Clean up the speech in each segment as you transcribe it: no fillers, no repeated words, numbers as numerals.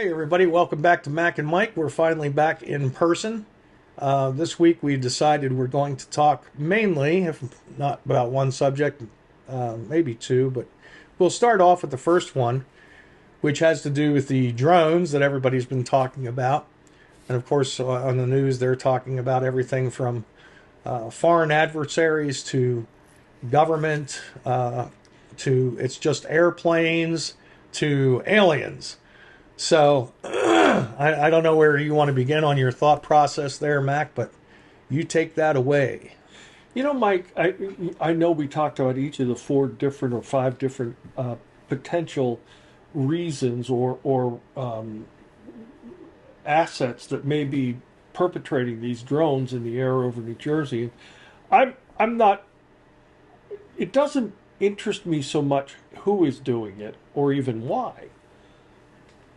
Hey everybody, welcome back to Mac and Mike. We're finally back in person. This week we decided we're going to talk mainly, if not about one subject, maybe two, but we'll start off with the first one, which has to do with the drones that everybody's been talking about. And of course, on the news, they're talking about everything from foreign adversaries to government, to it's just airplanes to aliens. So I don't know where you want to begin on your thought process there, Mac, but you take that away. Mike, I know we talked about each of the four different or five different potential reasons or assets that may be perpetrating these drones in the air over New Jersey. I'm not. It doesn't interest me so much who is doing it or even why,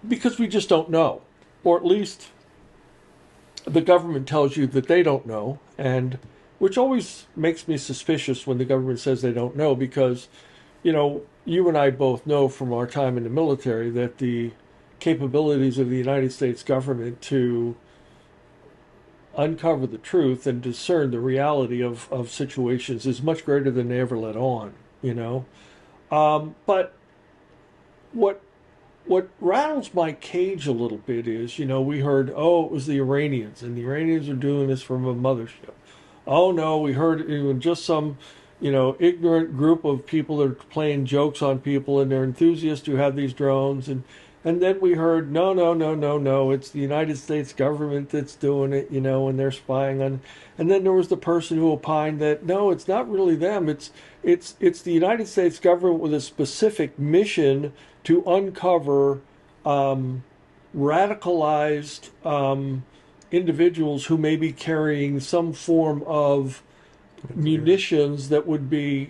because we just don't know, or at least the government tells you that they don't know, and which always makes me suspicious when the government says they don't know, because you and I both know from our time in the military that the capabilities of the United States government to uncover the truth and discern the reality of situations is much greater than they ever let on. But what what rattles my cage a little bit is, we heard, oh, it was the Iranians, and the Iranians are doing this from a mothership. Oh no, we heard it was just some, ignorant group of people that are playing jokes on people, and they're enthusiasts who have these drones, and then we heard, no, no, no, no, no, it's the United States government that's doing it, and they're spying on. And then there was the person who opined that no, it's not really them. It's the United States government with a specific mission to uncover radicalized individuals who may be carrying some form of munitions that would be,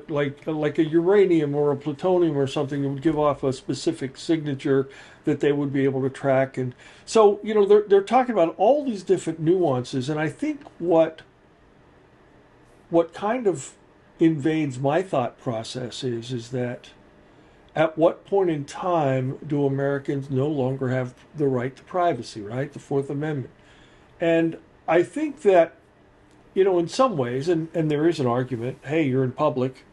like a uranium or a plutonium or something that would give off a specific signature that they would be able to track. And so, they're talking about all these different nuances. And I think what kind of invades my thought process is that at what point in time do Americans no longer have the right to privacy, right? The Fourth Amendment. And I think that, in some ways, and there is an argument, hey, you're in public.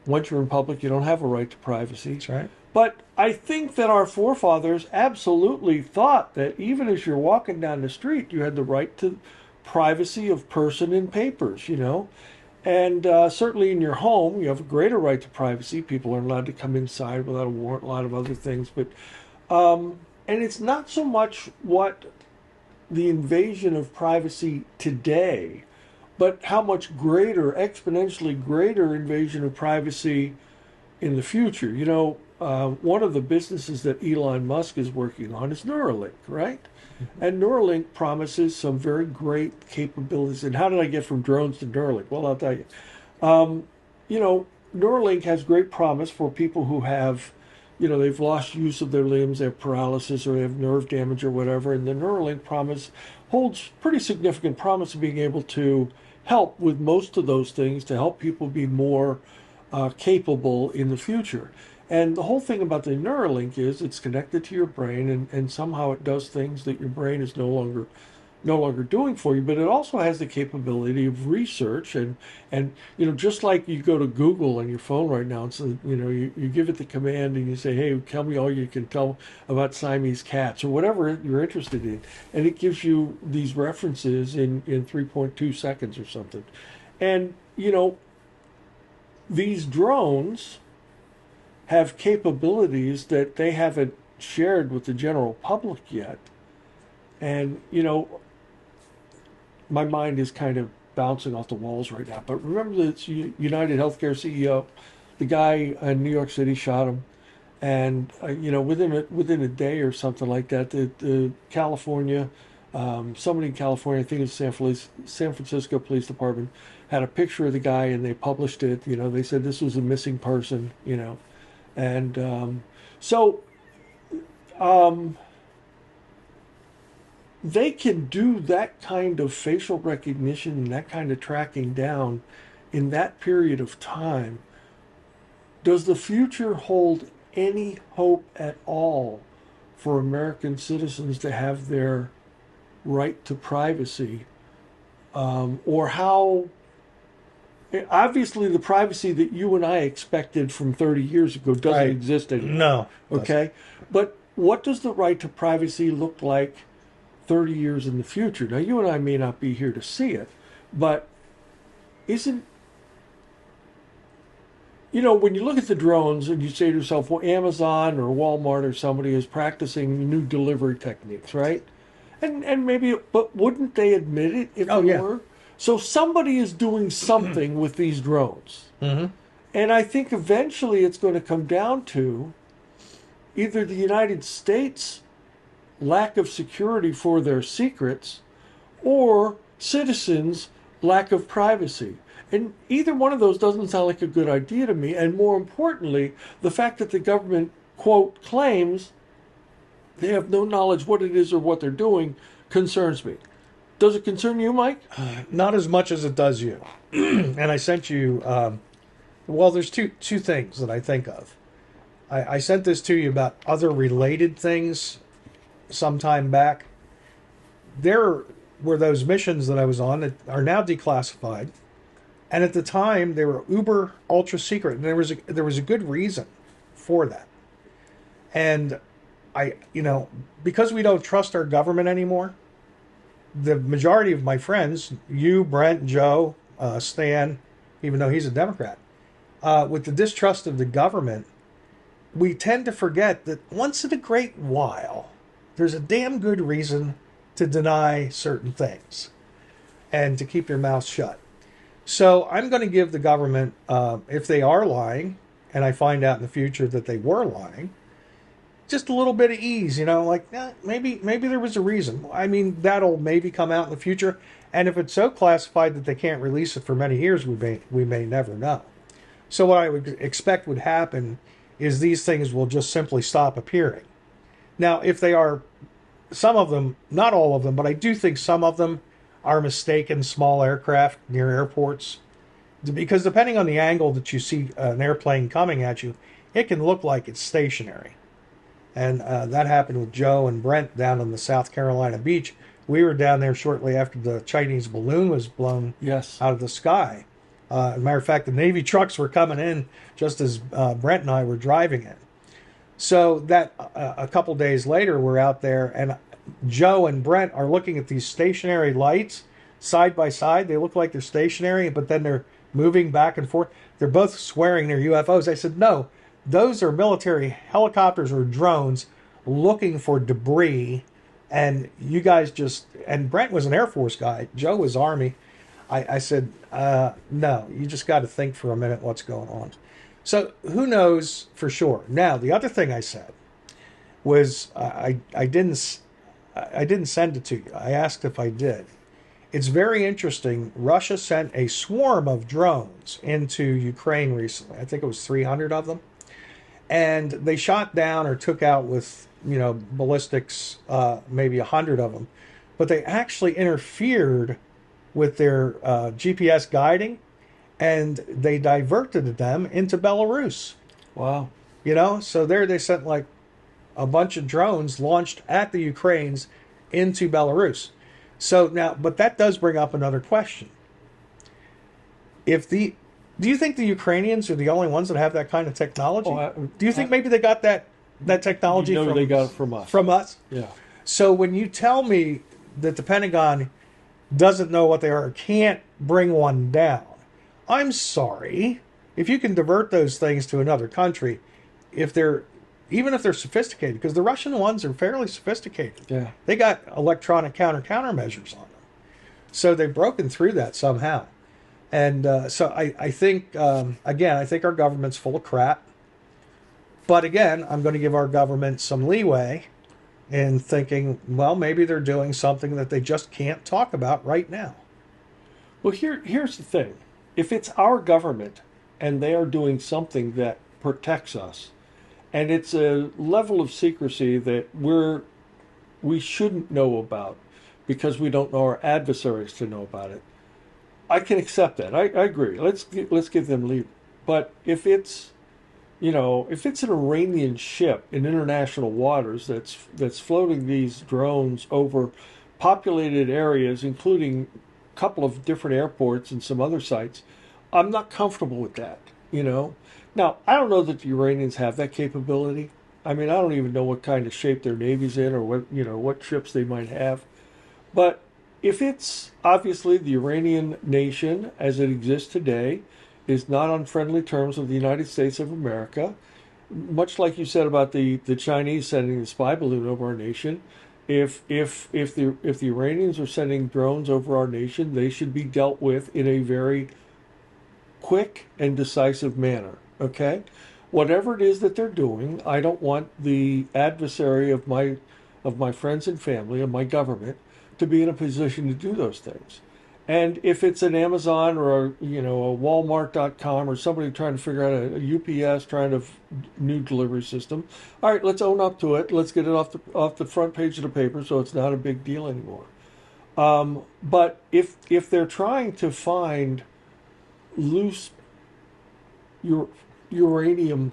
Once you're in public, you don't have a right to privacy. That's right. But I think that our forefathers absolutely thought that even as you're walking down the street, you had the right to privacy of person and papers. And certainly in your home, you have a greater right to privacy. People are allowed to come inside without a warrant, a lot of other things. But and it's not so much what the invasion of privacy today, but how much greater, exponentially greater invasion of privacy in the future. One of the businesses that Elon Musk is working on is Neuralink, right? And Neuralink promises some very great capabilities. And how did I get from drones to Neuralink? Well, I'll tell you. Um, Neuralink has great promise for people who have, they've lost use of their limbs, they have paralysis, or they have nerve damage or whatever. And the Neuralink promise holds pretty significant promise of being able to help with most of those things, to help people be more capable in the future. And the whole thing about the Neuralink is it's connected to your brain, and somehow it does things that your brain is no longer doing for you. But it also has the capability of research, and just like you go to Google on your phone right now, and so you give it the command and you say, hey, tell me all you can tell about Siamese cats or whatever you're interested in, and it gives you these references in 3.2 seconds or something. And these drones have capabilities that they haven't shared with the general public yet. And, my mind is kind of bouncing off the walls right now. But remember this United Healthcare CEO, the guy in New York City shot him. And, within a day or something like that, the California, somebody in California, I think it's San Francisco Police Department, had a picture of the guy and they published it. They said this was a missing person. And so they can do that kind of facial recognition and that kind of tracking down in that period of time. Does the future hold any hope at all for American citizens to have their right to privacy, or how obviously the privacy that you and I expected from 30 years ago doesn't Right. exist anymore. No. Okay? But what does the right to privacy look like 30 years in the future? Now, you and I may not be here to see it, but isn't, when you look at the drones and you say to yourself, well, Amazon or Walmart or somebody is practicing new delivery techniques, right? And maybe, but wouldn't they admit it if Oh, they yeah. were? So somebody is doing something with these drones. Mm-hmm. And I think eventually it's going to come down to either the United States' lack of security for their secrets or citizens' lack of privacy. And either one of those doesn't sound like a good idea to me. And more importantly, the fact that the government, quote, claims they have no knowledge what it is or what they're doing concerns me. Does it concern you, Mike? Not as much as it does you. And I sent you. Well, there's two things that I think of. I sent this to you about other related things some time back. There were those missions that I was on that are now declassified, and at the time they were uber ultra secret, and there was a good reason for that. And because we don't trust our government anymore, the majority of my friends, you, Brent, Joe, Stan, even though he's a Democrat, with the distrust of the government, we tend to forget that once in a great while, there's a damn good reason to deny certain things and to keep your mouth shut. So I'm going to give the government, if they are lying, and I find out in the future that they were lying, just a little bit of ease, maybe there was a reason. I mean, that'll maybe come out in the future, and if it's so classified that they can't release it for many years, we may never know. So what I would expect would happen is these things will just simply stop appearing. Now, if they are, some of them, not all of them, but I do think some of them are mistaken small aircraft near airports, because depending on the angle that you see an airplane coming at you, it can look like it's stationary. And that happened with Joe and Brent down on the South Carolina beach. We were down there shortly after the Chinese balloon was blown Yes. out of the sky. As a matter of fact, the Navy trucks were coming in just as Brent and I were driving in. So that a couple days later, we're out there, and Joe and Brent are looking at these stationary lights side by side. They look like they're stationary, but then they're moving back and forth. They're both swearing they're UFOs. I said, no, those are military helicopters or drones looking for debris. And you guys and Brent was an Air Force guy. Joe was Army. I said, no, you just got to think for a minute what's going on. So who knows for sure. Now, the other thing I said was I didn't send it to you. I asked if I did. It's very interesting. Russia sent a swarm of drones into Ukraine recently. I think it was 300 of them. And they shot down or took out with, ballistics, maybe 100 of them. But they actually interfered with their GPS guiding, and they diverted them into Belarus. Wow. So there they sent like a bunch of drones launched at the Ukrainians into Belarus. So now, but that does bring up another question. Do you think the Ukrainians are the only ones that have that kind of technology? Do you think maybe they got that technology from they got it from us? From us? Yeah. So when you tell me that the Pentagon doesn't know what they are, or can't bring one down, I'm sorry. If you can divert those things to another country, even if they're sophisticated, because the Russian ones are fairly sophisticated. Yeah. They got electronic countermeasures on them. So they've broken through that somehow. And so I think, again, I think our government's full of crap. But again, I'm going to give our government some leeway in thinking, well, maybe they're doing something that they just can't talk about right now. Well, here's the thing. If it's our government and they are doing something that protects us, and it's a level of secrecy that we shouldn't know about because we don't know our adversaries to know about it, I can accept that. I agree. Let's give them leave. But if it's, if it's an Iranian ship in international waters that's floating these drones over populated areas, including a couple of different airports and some other sites, I'm not comfortable with that, Now, I don't know that the Iranians have that capability. I mean, I don't even know what kind of shape their navy's in or what ships they might have. But if it's obviously the Iranian nation as it exists today is not on friendly terms with the United States of America, much like you said about the Chinese sending the spy balloon over our nation, if the Iranians are sending drones over our nation, they should be dealt with in a very quick and decisive manner. Okay? Whatever it is that they're doing, I don't want the adversary of my friends and family, of my government, to be in a position to do those things. And if it's an Amazon or a Walmart.com or somebody trying to figure out a UPS trying to new delivery system, all right, let's own up to it. Let's get it off the front page of the paper so it's not a big deal anymore. But if they're trying to find loose uranium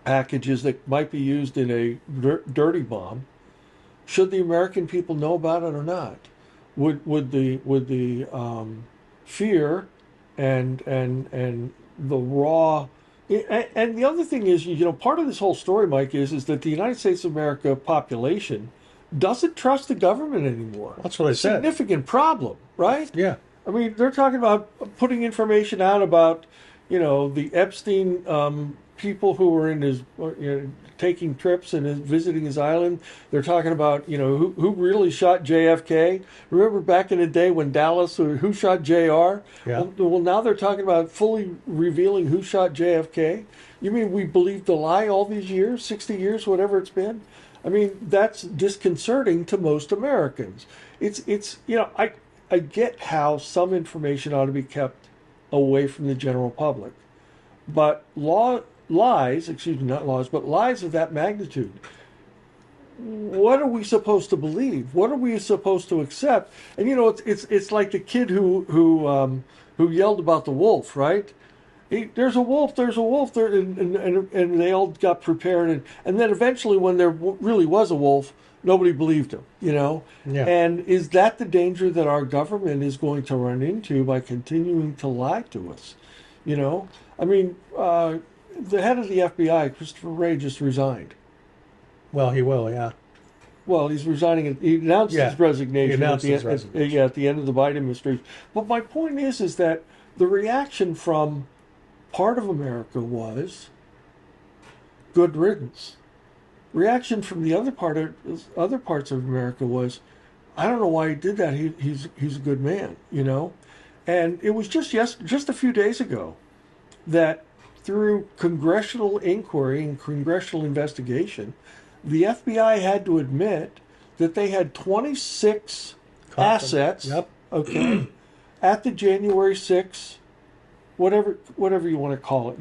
packages that might be used in a dirty bomb, should the American people know about it or not? Would the fear and the raw and the other thing is, part of this whole story, Mike, is that the United States of America population doesn't trust the government anymore. That's what I said. Significant problem, right? Yeah. I mean, they're talking about putting information out about, the Epstein people who were in his, taking trips and visiting his island. They're talking about, who really shot JFK. Remember back in the day when Dallas, or who shot JR? Yeah. Well, now they're talking about fully revealing who shot JFK. You mean we believed the lie all these years, 60 years, whatever it's been? I mean, that's disconcerting to most Americans. It's I get how some information ought to be kept away from the general public. But lies of that magnitude, what are we supposed to believe? What are we supposed to accept? And it's like the kid who yelled about the wolf, right? There's a wolf, there, and they all got prepared, and then eventually when there really was a wolf, nobody believed him, Yeah. And is that the danger that our government is going to run into by continuing to lie to us? I mean, the head of the FBI, Christopher Wray, just resigned. Well, he will, yeah. Well, he's resigning. He announced his resignation. He announced his resignation. At the end of the Biden administration. But my point is that the reaction from part of America was good riddance. Reaction from the other parts of America was, I don't know why he did that. He's a good man, And it was just a few days ago that through congressional inquiry and congressional investigation, the FBI had to admit that they had 26 assets, Yep. Okay, at the January 6th, whatever you want to call it.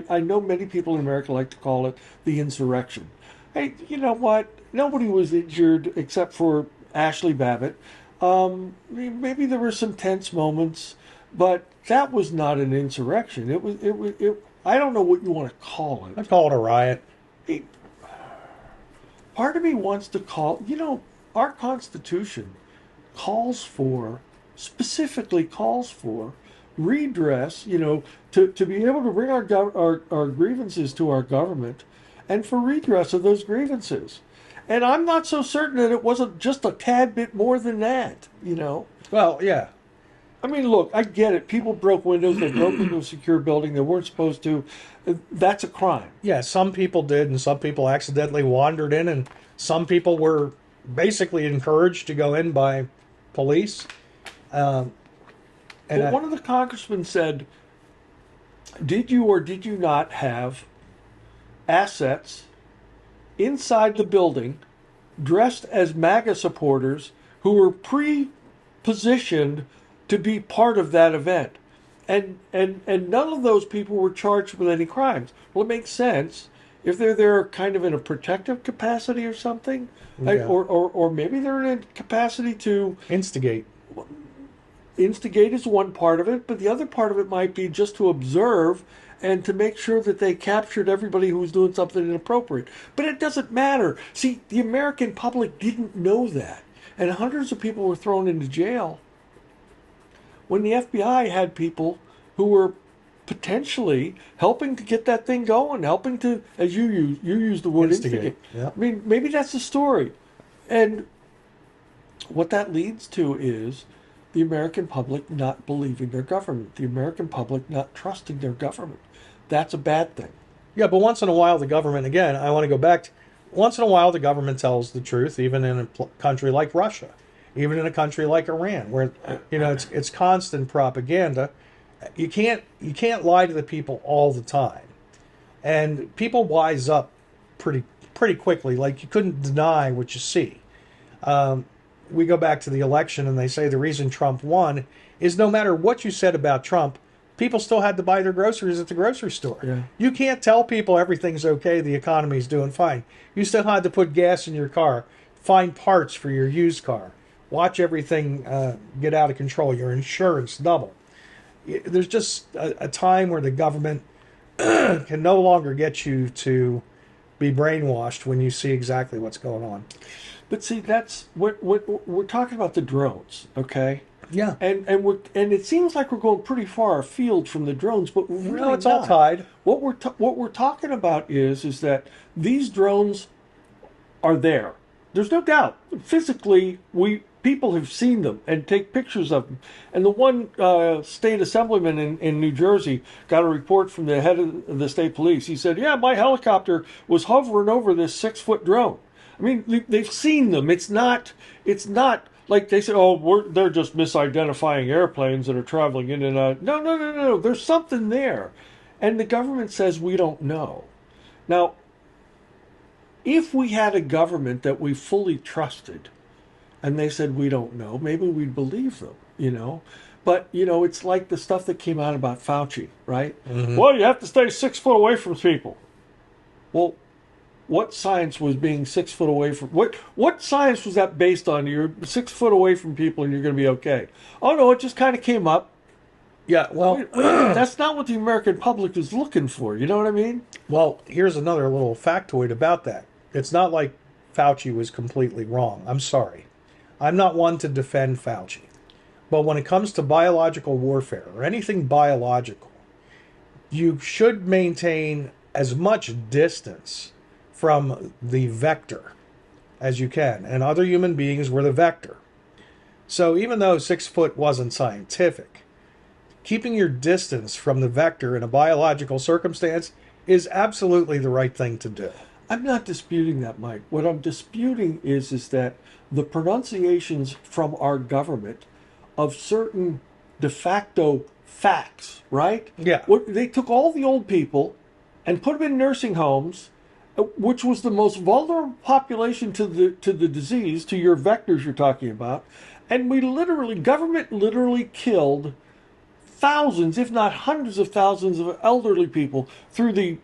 I know many people in America like to call it the insurrection. Hey, you know what? Nobody was injured except for Ashley Babbitt. Maybe there were some tense moments, but that was not an insurrection. It was. I don't know what you want to call it. I call it a riot. Part of me wants to call. Our Constitution specifically calls for redress. To be able to bring our grievances to our government, and for redress of those grievances. And I'm not so certain that it wasn't just a tad bit more than that. Well, yeah. I mean, look, I get it. People broke windows. They broke into a secure building they weren't supposed to. That's a crime. Yeah, some people did, and some people accidentally wandered in, and some people were basically encouraged to go in by police. But one of the congressmen said, did you or did you not have assets inside the building dressed as MAGA supporters who were pre-positioned to be part of that event? And none of those people were charged with any crimes. Well, it makes sense if they're there kind of in a protective capacity or something, Yeah. or maybe they're in a capacity to Instigate. instigate is one part of it, but the other part of it might be just to observe and to make sure that they captured everybody who was doing something inappropriate. But it doesn't matter. See, the American public didn't know that. And hundreds of people were thrown into jail when the FBI had people who were potentially helping to get that thing going, helping to, as you use the word instigate. Yeah. I mean, maybe that's the story. And what that leads to is the American public not believing their government, the American public not trusting their government. That's a bad thing. Yeah, but once in a while the government, again, I want to go back to, once in a while the government tells the truth, even in a country like Russia, even in a country like Iran, where it's constant propaganda. You can't lie to the people all the time, and people wise up pretty quickly. Like, you couldn't deny what you see. We go back to the election, and they say the reason Trump won is no matter what you said about Trump, people still had to buy their groceries at the grocery store. Yeah. You can't tell people everything's okay, the economy's doing fine. You still had to put gas in your car, find parts for your used car, watch everything get out of control, your insurance double. There's just a time where the government can no longer get you to be brainwashed when you see exactly what's going on. But see, that's what we're talking about, the drones, okay? Yeah. And it seems like we're going pretty far afield from the drones, but we're really it's all tied. What we're talking about is that these drones are there. There's no doubt. Physically, people have seen them and take pictures of them. And the one state assemblyman in New Jersey got a report from the head of the state police. He said, "Yeah, my helicopter was hovering over this 6-foot drone." I mean, they've seen them. It's not like they said, "Oh, they're just misidentifying airplanes that are traveling in and out." No. There's something there, and the government says we don't know. Now, if we had a government that we fully trusted, and they said we don't know, maybe we'd believe them, But, it's like the stuff that came out about Fauci, right? Mm-hmm. Well, you have to stay 6 foot away from people. Well, what science was being 6 foot away from? What science was that based on? You're 6 foot away from people and you're going to be okay. Oh, no, it just kind of came up. Yeah, well, that's not what the American public is looking for. You know what I mean? Well, here's another little factoid about that. It's not like Fauci was completely wrong. I'm sorry. I'm not one to defend Fauci. But when it comes to biological warfare or anything biological, you should maintain as much distance from the vector as you can. And other human beings were the vector. So even though 6 foot wasn't scientific, keeping your distance from the vector in a biological circumstance is absolutely the right thing to do. I'm not disputing that, Mike. What I'm disputing is that the pronunciations from our government of certain de facto facts, right? Yeah. They took all the old people and put them in nursing homes, which was the most vulnerable population to the disease, to your vectors you're talking about, and government literally killed thousands, if not hundreds of thousands of elderly people through the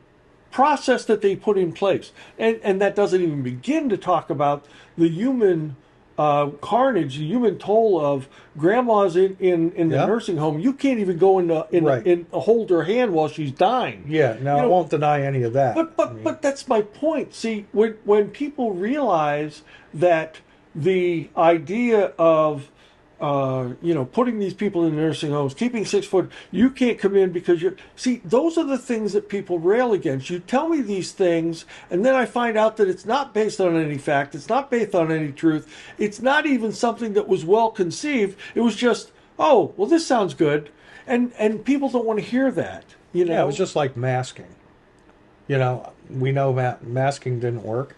process that they put in place. And that doesn't even begin to talk about the human carnage, the human toll of grandmas in the nursing home. You can't even go in hold her hand while she's dying. Yeah, no, I won't deny any of that. But that's my point. See, when people realize that the idea of putting these people in nursing homes, keeping 6 foot, you can't come in because those are the things that people rail against. You tell me these things, and then I find out that it's not based on any fact, it's not based on any truth, it's not even something that was well conceived. It was just, oh, well, this sounds good, and people don't want to hear that. Yeah, it was just like masking. We know masking didn't work.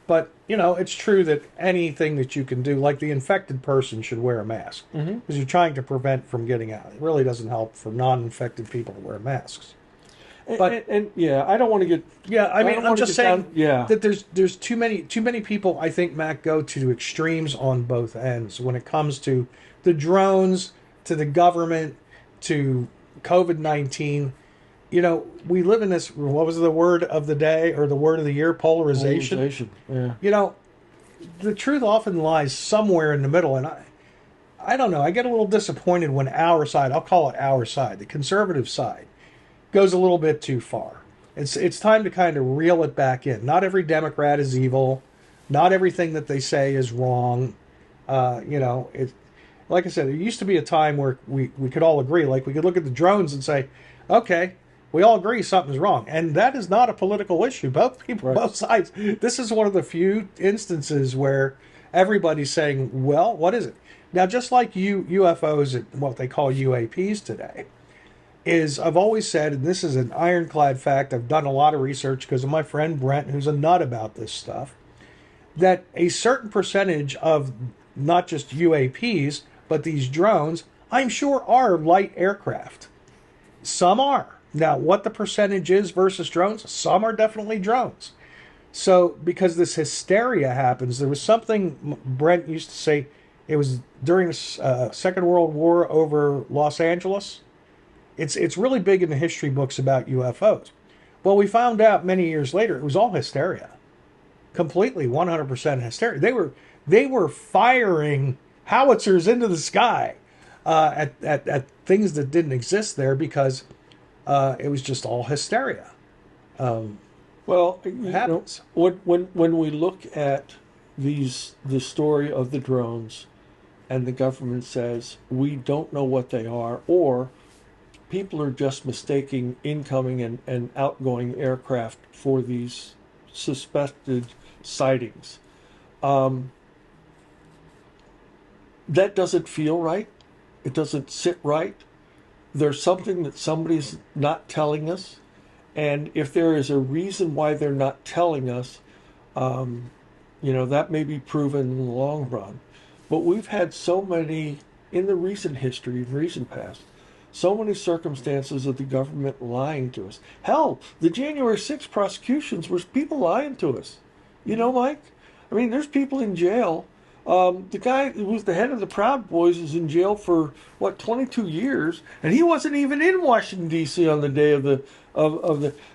But, it's true that anything that you can do, like the infected person should wear a mask. Because you're trying to prevent from getting out. It really doesn't help for non-infected people to wear masks. But I don't want to get... Yeah, I'm just saying that there's too many people, I think, Mac, go to extremes on both ends when it comes to the drones, to the government, to COVID-19. We live in this, what was the word of the day or the word of the year? Polarization. Yeah. The truth often lies somewhere in the middle. And I don't know, I get a little disappointed when our side, I'll call it our side, the conservative side, goes a little bit too far. It's time to kind of reel it back in. Not every Democrat is evil. Not everything that they say is wrong. It like I said, there used to be a time where we could all agree. Like we could look at the drones and say, okay, we all agree something's wrong, and that is not a political issue. Both people, Right. both sides. This is one of the few instances where everybody's saying, well, what is it? Now, just like UFOs, what they call UAPs today, is I've always said, and this is an ironclad fact, I've done a lot of research because of my friend Brent, who's a nut about this stuff, that a certain percentage of not just UAPs, but these drones, I'm sure are light aircraft. Some are. Now, what the percentage is versus drones, some are definitely drones. So, because this hysteria happens, there was something Brent used to say, it was during the Second World War over Los Angeles. It's really big in the history books about UFOs. Well, we found out many years later it was all hysteria. Completely 100% hysteria. They were firing howitzers into the sky at things that didn't exist there because it was just all hysteria. Well, Happens. when we look at the story of the drones, and the government says we don't know what they are, or people are just mistaking incoming and outgoing aircraft for these suspected sightings. That doesn't feel right. It doesn't sit right. There's something that somebody's not telling us. And if there is a reason why they're not telling us, that may be proven in the long run. But we've had so many, in the recent history, in recent past, so many circumstances of the government lying to us. Hell, the January 6th prosecutions was people lying to us. You know, Mike? I mean, there's people in jail. The guy who was the head of the Proud Boys is in jail for, 22 years, and he wasn't even in Washington, D.C. on the day of the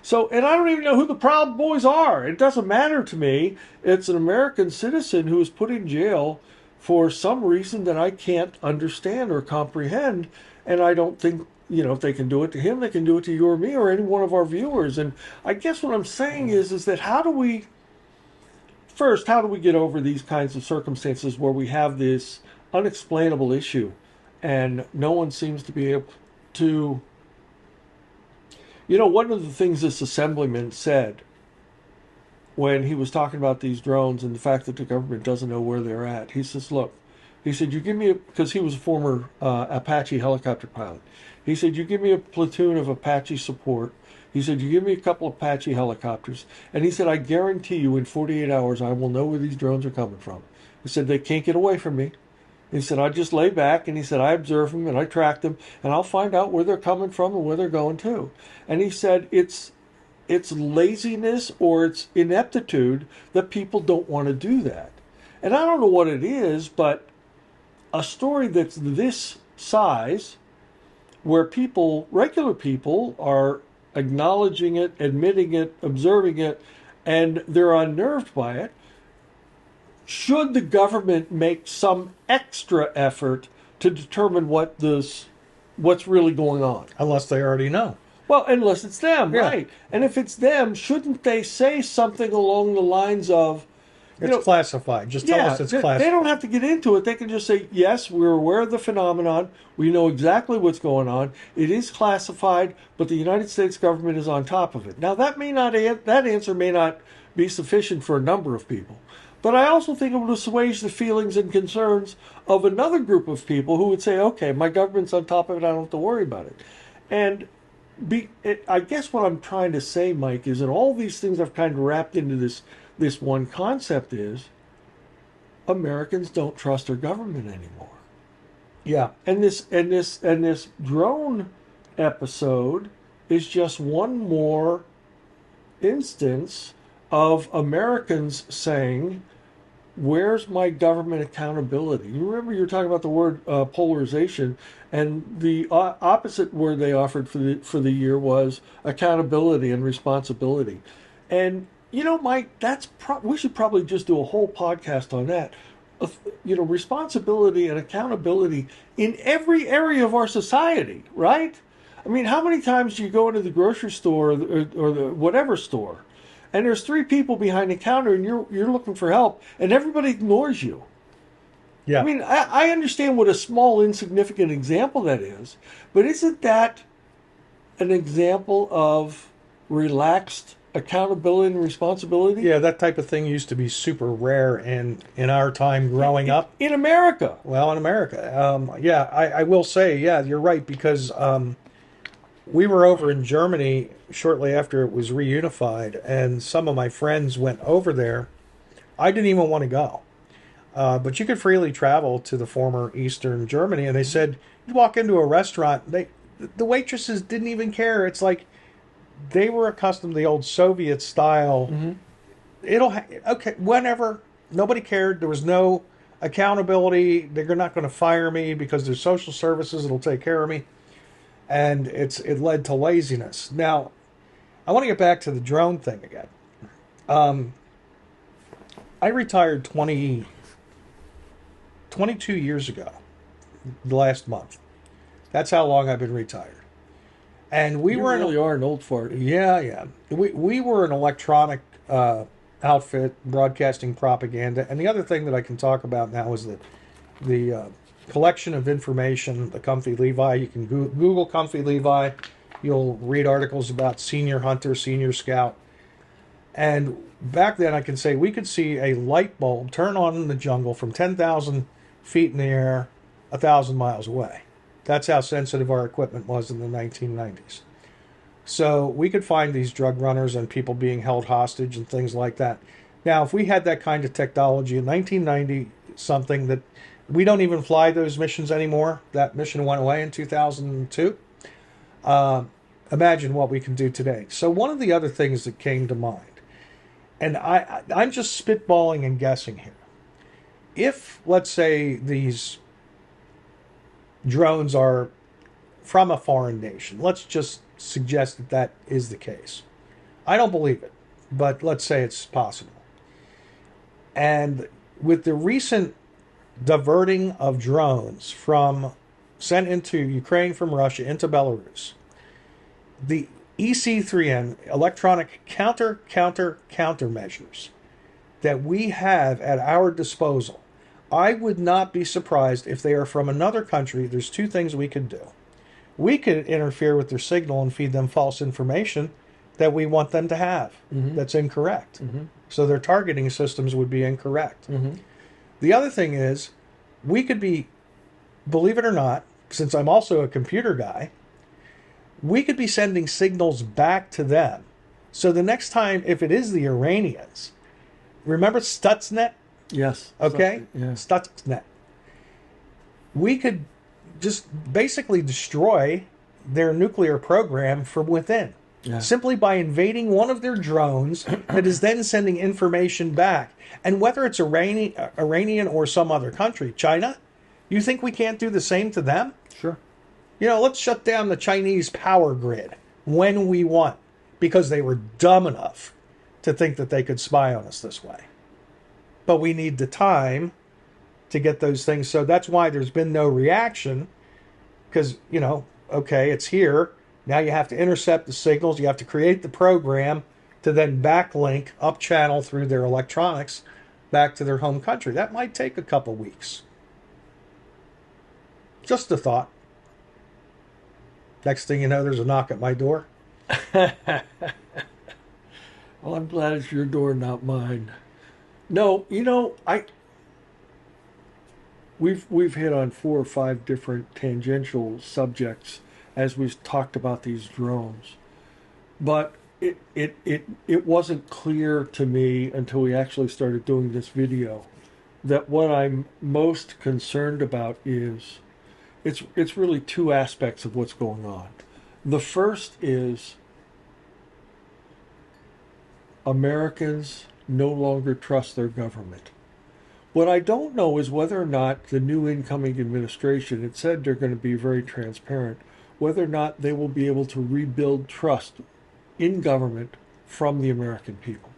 so, and I don't even know who the Proud Boys are. It doesn't matter to me. It's an American citizen who was put in jail for some reason that I can't understand or comprehend, and I don't think, if they can do it to him, they can do it to you or me or any one of our viewers. And I guess what I'm saying is that how do we get over these kinds of circumstances where we have this unexplainable issue and no one seems to be able to... one of the things this assemblyman said when he was talking about these drones and the fact that the government doesn't know where they're at, he says, look, he said, you give me because he was a former Apache helicopter pilot. He said, you give me a platoon of Apache support. He said, you give me a couple of Apache helicopters. And he said, I guarantee you in 48 hours, I will know where these drones are coming from. He said, they can't get away from me. He said, I just lay back, and he said, I observe them, and I track them, and I'll find out where they're coming from and where they're going to. And he said, it's laziness or it's ineptitude that people don't want to do that. And I don't know what it is, but a story that's this size, where regular people are acknowledging it, admitting it, observing it, and they're unnerved by it, should the government make some extra effort to determine what's really going on? Unless they already know. Well, unless it's them, Yeah. right. And if it's them, shouldn't they say something along the lines of, It's classified. Just tell us it's classified. They don't have to get into it. They can just say, yes, we're aware of the phenomenon. We know exactly what's going on. It is classified, but the United States government is on top of it. Now, that answer may not be sufficient for a number of people. But I also think it would assuage the feelings and concerns of another group of people who would say, okay, my government's on top of it. I don't have to worry about it. And I guess what I'm trying to say, Mike, is that all these things I've kind of wrapped into this one concept is Americans don't trust their government anymore. Yeah. And this drone episode is just one more instance of Americans saying, where's my government accountability? You remember you were talking about the word polarization, and the opposite word they offered for the year was accountability and responsibility. And Mike, we should probably just do a whole podcast on that. Responsibility and accountability in every area of our society, right? I mean, how many times do you go into the grocery store or the whatever store, and there's three people behind the counter, and you're looking for help, and everybody ignores you? I Yeah. mean, I understand what a small, insignificant example that is, but isn't that an example of relaxed accountability and responsibility Yeah, that type of thing used to be super rare in our time growing up. in America? Well, in America, yeah, I will say, yeah, you're right because we were over in Germany shortly after it was reunified, and some of my friends went over there. I didn't even want to go, but you could freely travel to the former Eastern Germany, and they said you walk into a restaurant, the waitresses didn't even care. It's like they were accustomed to the old Soviet style. Mm-hmm. Okay, whenever, nobody cared. There was no accountability. They're not going to fire me because there's social services that'll take care of me, and it led to laziness. Now, I want to get back to the drone thing again. Um, I retired 22 years ago, the last month. That's how long I've been retired. And we You were really are an old fart. yeah, yeah. We were an electronic outfit broadcasting propaganda. And the other thing that I can talk about now is the collection of information, the Comfy Levi. You can Google Comfy Levi. You'll read articles about senior hunter, senior scout. And back then, I can say we could see a light bulb turn on in the jungle from 10,000 feet in the air, 1,000 miles away. That's how sensitive our equipment was in the 1990s. So we could find these drug runners and people being held hostage and things like that. Now, if we had that kind of technology in 1990, something that we don't even fly those missions anymore, that mission went away in 2002. Imagine what we can do today. So one of the other things that came to mind, and I'm just spitballing and guessing here. If, let's say, these drones are from a foreign nation, let's just suggest that that is the case. I don't believe it, but let's say it's possible. And with the recent diverting of drones from sent into Ukraine from Russia into Belarus, the EC3N, electronic countermeasures that we have at our disposal, I would not be surprised if they are from another country. There's two things we could do. We could interfere with their signal and feed them false information that we want them to have. Mm-hmm. That's incorrect. Mm-hmm. So their targeting systems would be incorrect. Mm-hmm. The other thing is, we could be, believe it or not, since I'm also a computer guy, we could be sending signals back to them. So the next time, if it is the Iranians, remember Stuxnet? Yes. Okay? Yeah. Stuxnet. We could just basically destroy their nuclear program from within. Yeah. Simply by invading one of their drones that is then sending information back. And whether it's Iranian or some other country, China, you think we can't do the same to them? Sure. You know, let's shut down the Chinese power grid when we want, because they were dumb enough to think that they could spy on us this way. But we need the time to get those things. So that's why there's been no reaction, because, you know, okay, it's here. Now you have to intercept the signals. You have to create the program to then backlink up channel through their electronics back to their home country. That might take a couple weeks. Just a thought. Next thing you know, there's a knock at my door. Well, I'm glad it's your door, not mine. No, you know, we've hit on 4 or 5 different tangential subjects as we've talked about these drones, but it wasn't clear to me until we actually started doing this video that what I'm most concerned about is it's really 2 aspects of what's going on. The first is Americans no longer trust their government. What I don't know is whether or not the new incoming administration, it said they're going to be very transparent, whether or not they will be able to rebuild trust in government from the American people.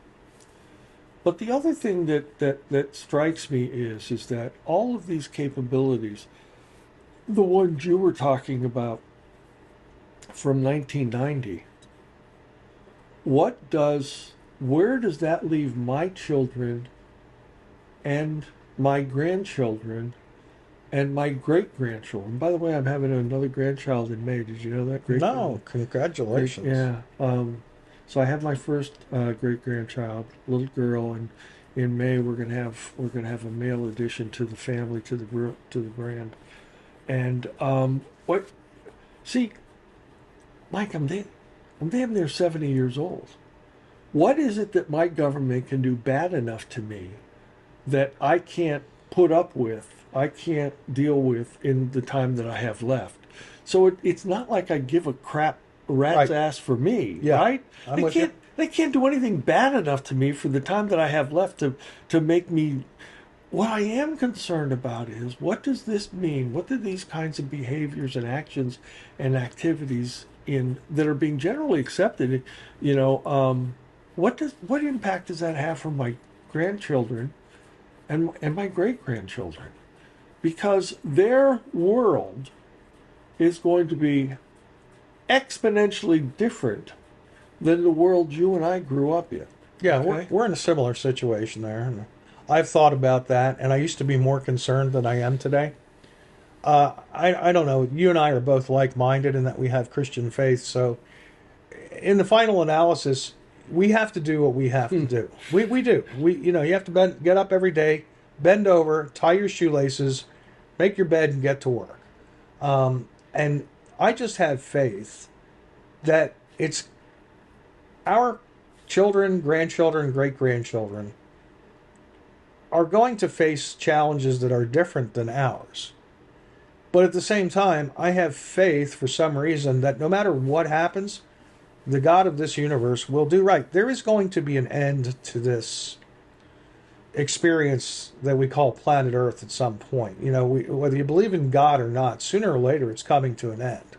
But the other thing that strikes me is that all of these capabilities, the ones you were talking about, from 1990. Where does that leave my children and my grandchildren and my great grandchildren? By the way, I'm having another grandchild in May. Did you know that? No, Great, congratulations. yeah. So I have my first great grandchild, little girl, and in May we're gonna have a male addition to the family, to the grand. And what? See, Mike, I'm damn near 70 years old. What is it that my government can do bad enough to me that I can't put up with, I can't deal with in the time that I have left? So it's not like I give a crap rat's Right. ass for me, Yeah, right? I'm They with you. can't they can't do anything bad enough to me for the time that I have left to make me. What I am concerned about is, what does this mean? What do these kinds of behaviors and actions and activities in that are being generally accepted, what impact does that have for my grandchildren and my great grandchildren? Because their world is going to be exponentially different than the world you and I grew up in. Yeah, Okay? we're in a similar situation there. And I've thought about that, and I used to be more concerned than I am today. I don't know. You and I are both like-minded in that we have Christian faith. So, in the final analysis, we have to do what we have to do. We do. You have to get up every day, bend over, tie your shoelaces, make your bed, and get to work. And I just have faith that it's our children, grandchildren, great grandchildren are going to face challenges that are different than ours. But at the same time, I have faith for some reason that no matter what happens, the God of this universe will do right. There is going to be an end to this experience that we call planet Earth at some point. Whether you believe in God or not, sooner or later it's coming to an end.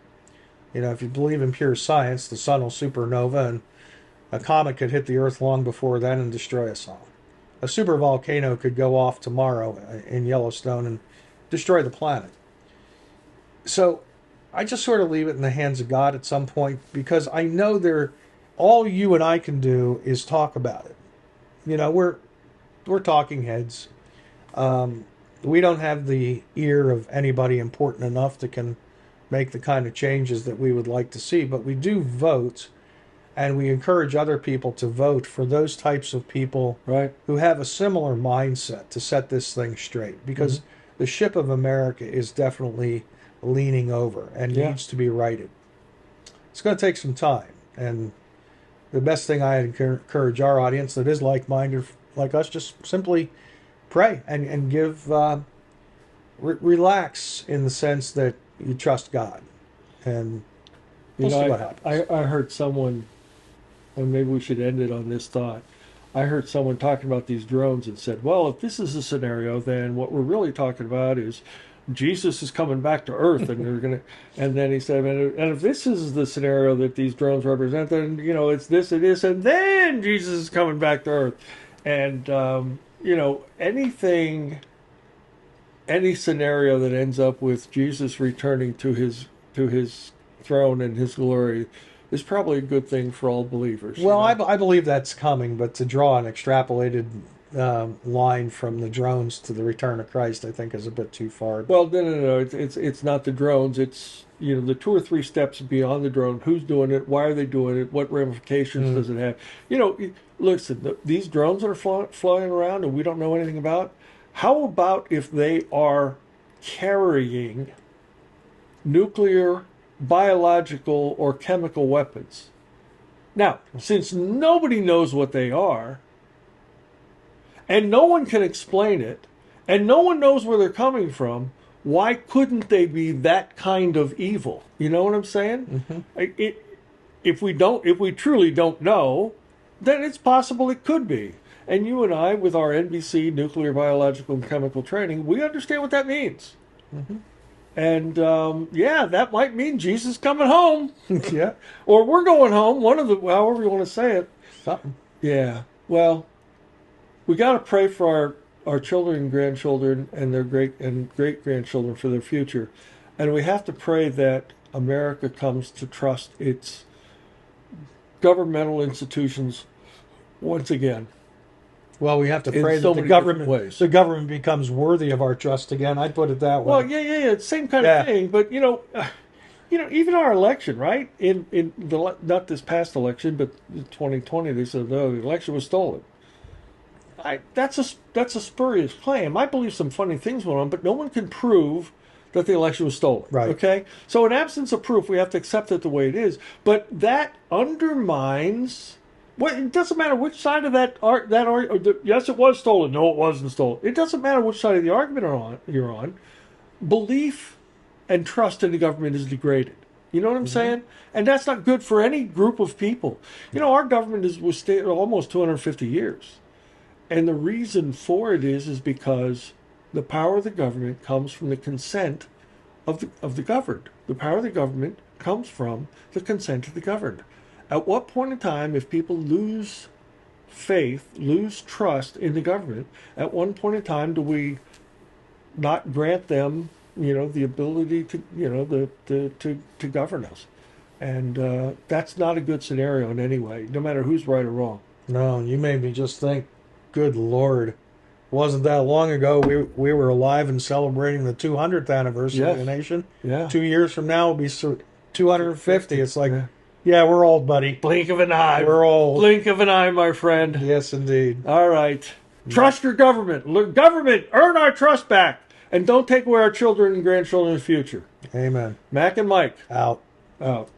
If you believe in pure science, the sun will supernova and a comet could hit the Earth long before then and destroy us all. A supervolcano could go off tomorrow in Yellowstone and destroy the planet. So I just sort of leave it in the hands of God at some point, because I know all you and I can do is talk about it. We're talking heads. We don't have the ear of anybody important enough that can make the kind of changes that we would like to see, but we do vote, and we encourage other people to vote for those types of people Right. who have a similar mindset to set this thing straight, because the ship of America is definitely leaning over and Yeah. needs to be righted. It's going to take some time, and the best thing I encourage our audience that is like-minded like us, just simply pray and give relax in the sense that you trust God, and we'll see what happens. I heard someone, and maybe we should end it on this thought. I heard someone talking about these drones and said, well, if this is a scenario, then what we're really talking about is Jesus is coming back to Earth, and they're gonna. And then he said, and if this is the scenario that these drones represent, then it's this and this, and then Jesus is coming back to Earth, and any scenario that ends up with Jesus returning to his throne and his glory is probably a good thing for all believers. Well, I believe that's coming, but to draw an extrapolated line from the drones to the return of Christ, I think, is a bit too far. Well, no. It's not the drones. It's the 2 or 3 steps beyond the drone. Who's doing it? Why are they doing it? What ramifications does it have? Listen, these drones that are flying around and we don't know anything about. How about if they are carrying nuclear, biological, or chemical weapons? Now, since nobody knows what they are, and no one can explain it, and no one knows where they're coming from, why couldn't they be that kind of evil? You know what I'm saying? If we truly don't know, then it's possible it could be. And you and I, with our NBC nuclear, biological, and chemical training, we understand what that means. And that might mean Jesus coming home. Yeah, Or we're going home. However you want to say it. something. Yeah. Well, we got to pray for our children and grandchildren and their great grandchildren for their future, and we have to pray that America comes to trust its governmental institutions once again. Well, we have to In pray so that many different ways. the government becomes worthy of our trust again. I'd put it that way. Well, yeah, it's same kind Yeah. of thing. But even our election, right? In the not this past election, but 2020, they said no, the election was stolen. That's a spurious claim. I believe some funny things went on, but no one can prove that the election was stolen. Right. Okay. So in absence of proof, we have to accept it the way it is. But that undermines. Well, it doesn't matter which side of yes, it was stolen. No, it wasn't stolen. It doesn't matter which side of the argument you're on. Belief and trust in the government is degraded. You know what I'm saying? And that's not good for any group of people. Our government was almost 250 years. And the reason for it is because the power of the government comes from the consent of the governed. The power of the government comes from the consent of the governed. At what point in time, if people lose faith, lose trust in the government, at one point in time do we not grant them, the ability to govern us? And that's not a good scenario in any way, no matter who's right or wrong. No, you made me just think, good Lord. It wasn't that long ago we were alive and celebrating the 200th anniversary of the nation. Yeah. 2 years from now will be 250. It's like, yeah, we're old, buddy. Blink of an eye. We're old. Blink of an eye, my friend. Yes, indeed. All right. Trust your government. Government, earn our trust back. And don't take away our children and grandchildren in the future. Amen. Mac and Mike. Out. Out.